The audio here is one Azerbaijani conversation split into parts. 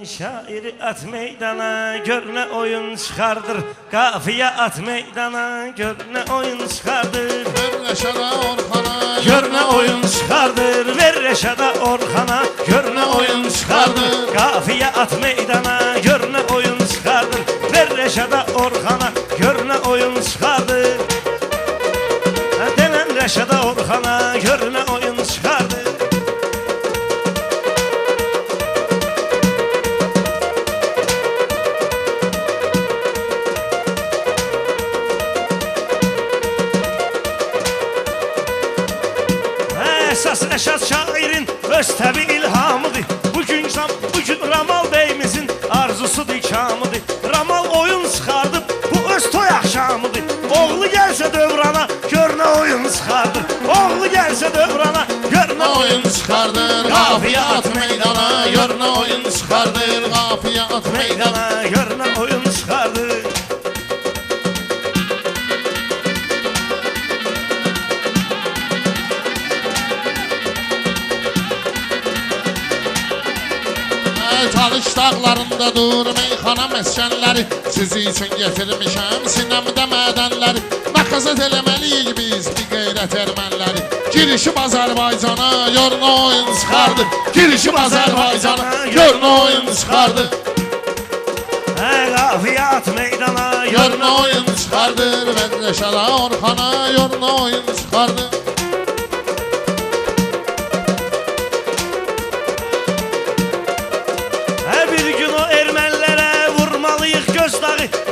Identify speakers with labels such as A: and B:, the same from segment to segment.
A: Şairi at meydana, gör ne oyun çıkardır. Kafiye at meydana, gör ne oyun çıkardır.
B: Ver Reşada Orxana,
A: Gör ne oyun çıkardır. Ver Reşada Orxana, gör ne oyun çıkardır. Kafiye at meydana, gör ne oyun çıkardır. Ver Reşada Orxana, gör ne oyun çıkardır. Denen Reşada Orxana, gör ne oyun çıkardır. Əsas Rəşad şairin öz təbi ilhamıdır. Bugün Ramal beyimizin arzusudur, kamıdır. Ramal oyun çıxardıb, bu öz toy axşamıdır. Oğlu gəlsə dövrana, gör nə oyun çıxardır. Oğlu gəlsə dövrana, gör nə oyun çıxardır.
B: Qafiyə at meydana, gör nə oyun çıxardır. Qafiyə at meydana,
A: gör nə oyun çıxardır.
B: Çalış dağlarında dur meyxana məskənləri. Sizi üçün getirmişəm sinəmdə mədənləri. Məqsəd eləməliyik biz bir qeyrət ermənləri. Girişim Azərbaycana, gör nə oyun çıxardı. Girişim Azərbaycana, gör nə oyun çıxardı.
A: Qafiyə at meydana,
B: gör nə oyun çıxardır. Ver Reşada Orxana, gör nə oyun çıxardı.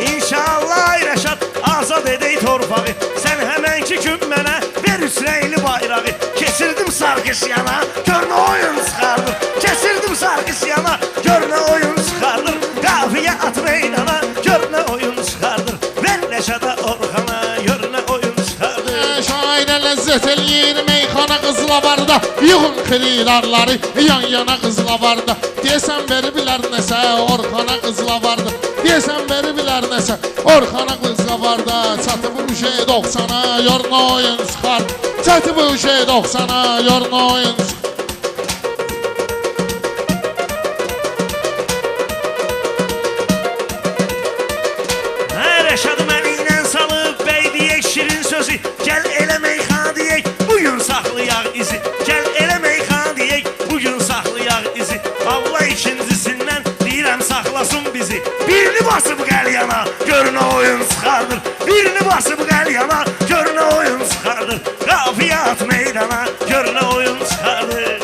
A: İnşallah Rəşad azad edək torpağı. Sən həmənki gün mənə ver üsrəyli bayrağı. Kesirdim Sarkisyan'a, gör nə oyun çıxardır. Kesirdim Sarkisyan'a, gör nə oyun çıxardır. Qafiyə at meydana, gör nə oyun çıxardır. Ver Rəşada Orxana, gör nə oyun çıxardır.
B: Şairə ləzzət eləyir meyxana qızlavarda. Yığın xiridarları yan yana qızlavarda. Deyəsən veriblər nəsə Orxana qızlavarda. Deyəsən veriblər nəsə Orxana qızlavarda. Çatıb bu şey 90'a, gör nə oyun çıxar. Çatıb bu şey 90'a, gör nə oyun çıxar.
A: Rəşad məni ilə salıb bəy deyək şirin sözü. Gəl elə meyxana deyək, bugün saxlayaq izi. Gəl elə meyxana deyək, bugün saxlayaq izi. Allah ikincisindən deyirəm saxlasın bizi. Birini basıb qəlyana, gör nə oyun çıxardır. Birini basıb qəlyana, gör nə oyun çıxardır. Qafiyə at meydana, gör nə oyun çıxardır.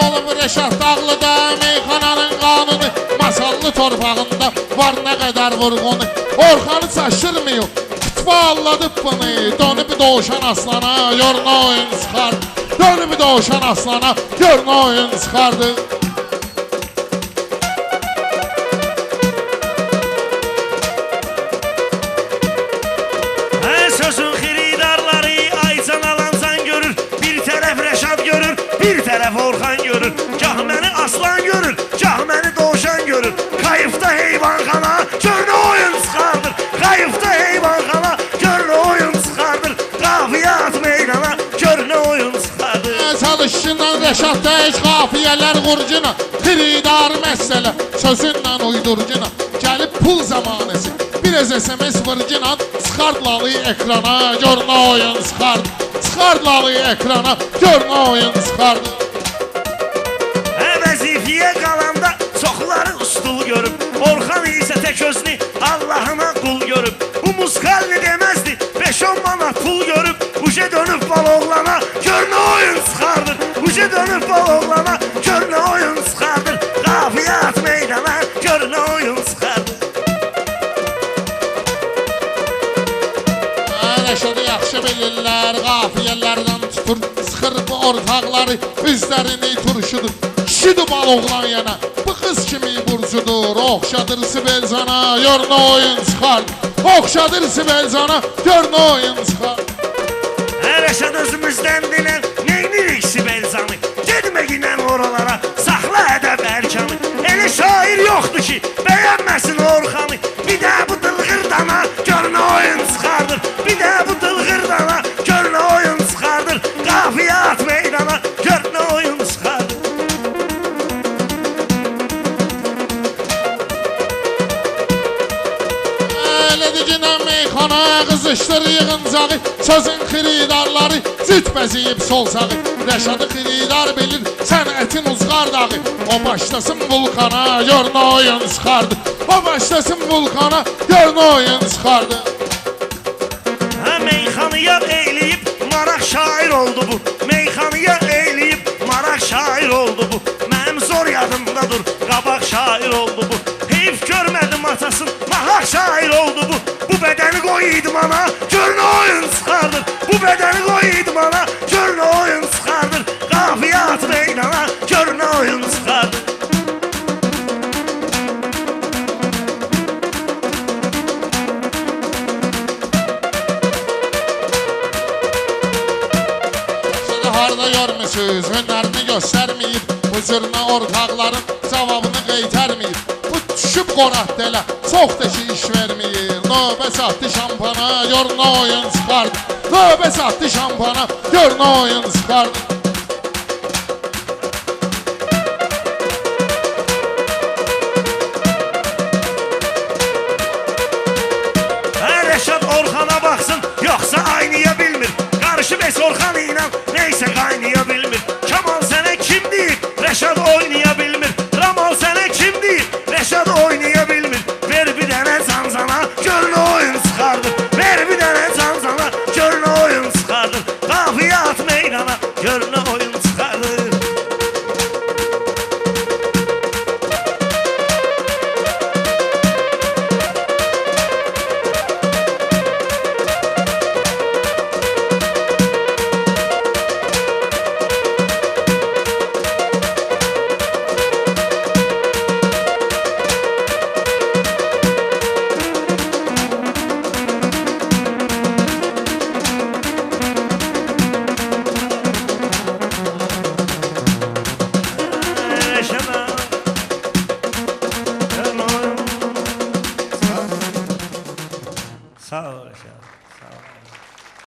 B: Oğlum Reşad Dağlı'da meyxananın qanunu. Masallı torpağında var nə qədər vurğunu. Orxanı çaşırmıyor, kütbə alladıb bunu. Dönüb doğuşan aslana, gör nə oyun çıxardı. Dönüb doğuşan aslana, gör nə oyun çıxardı.
A: Sözün xiridarları aycan alansan görür. Bir tərəf Rəşad görür, bir tərəf Orxan görür. Gah məni aslan görür, gah məni doğuşan görür. Kayıfda heyvanxana, gör nə oyun çıxardır. Kayıfda heyvanxana, gör nə oyun çıxardır. Qafiyə at meydana, gör nə oyun çıxardır.
B: Çalışından Rəşadda heç qafiyələr qurcuna. Xiridar məsələ sözünlə uydurcuna. Gəlib pul zamanəsi biraz SMS vırcına. Çıxard lalıyı ekrana, gör nə oyun çıxardı. Çıxard lalıyı ekrana, gör nə oyun çıxardı.
A: Vəzifiyə qalanda çoxları ustul görüb. Orxan isə tək özünü Allahına qul görüb. Bu muskal deməzdi, 5-10 manat pul görüb. Uje dönüb baloğlana, gör nə oyun çıxardır. Uje dönüb baloğlana, gör nə oyun çıxardır. Qafiyə at meydana, gör nə oyun çıxardır.
B: Rəşadı yaxşı bilirlər, qafiyələrdən tutur. Sıxır bu ortaqları, üzlərini turşudur. Kişidir baloğlan yana, bu qız kimi burcudur. Oxşadır Sibelcana, gör nə oyun çıxar. Oxşadır Sibelcana, gör nə oyun çıxar.
A: Rəşad özümüzdən dinən, neynirik Sibelcanı. Gedmə ginən oralara, saxla ədəb ərkanı. Elə şair yoxdur ki, bəyənməsin Orxanı. Bir də bu dılğırdana, gör nə oyun çıxardır. Bir də bu dılğırdana, gör nə oyun çıxardır. Qafiyə at meydana, gör nə oyun çıxardır.
B: Dediğine meyxana qızışdır yığıncağı, sözün xiridarları cüt bəziyib solsağı. Rəşadı xiridar bilir sənətin uzqar dağı. O başlasın vulkana gör nə oyun çıxardı. O başlasın vulkana gör nə oyun çıxardı.
A: Ha meyxanıya eğleyip maraq şair oldu bu. Meyxanıya eğleyip maraq şair oldu bu. Mənim zor yadımda dur, qabaq şair oldu bu. Heyf görmədim atasın, mahaq şair oldu bu. Bu bədəni qoyuydu mana, gör nə oyun çıxardır. Bu bədəni qoyuydu mana, gör nə oyun çıxardır. Qafiyə at meydana, gör nə oyun çıxardır.
B: Harda görmüsüz, hünərini göstərməyib. Bu zürnə ortaqların cavabını qeytərməyib. Bu düşüb qoraq delə, çox da ki iş verməyir. Növbə satdı şampana, gör nə oyun çıxardı. Növbə satdı şampana, gör nə oyun çıxardı.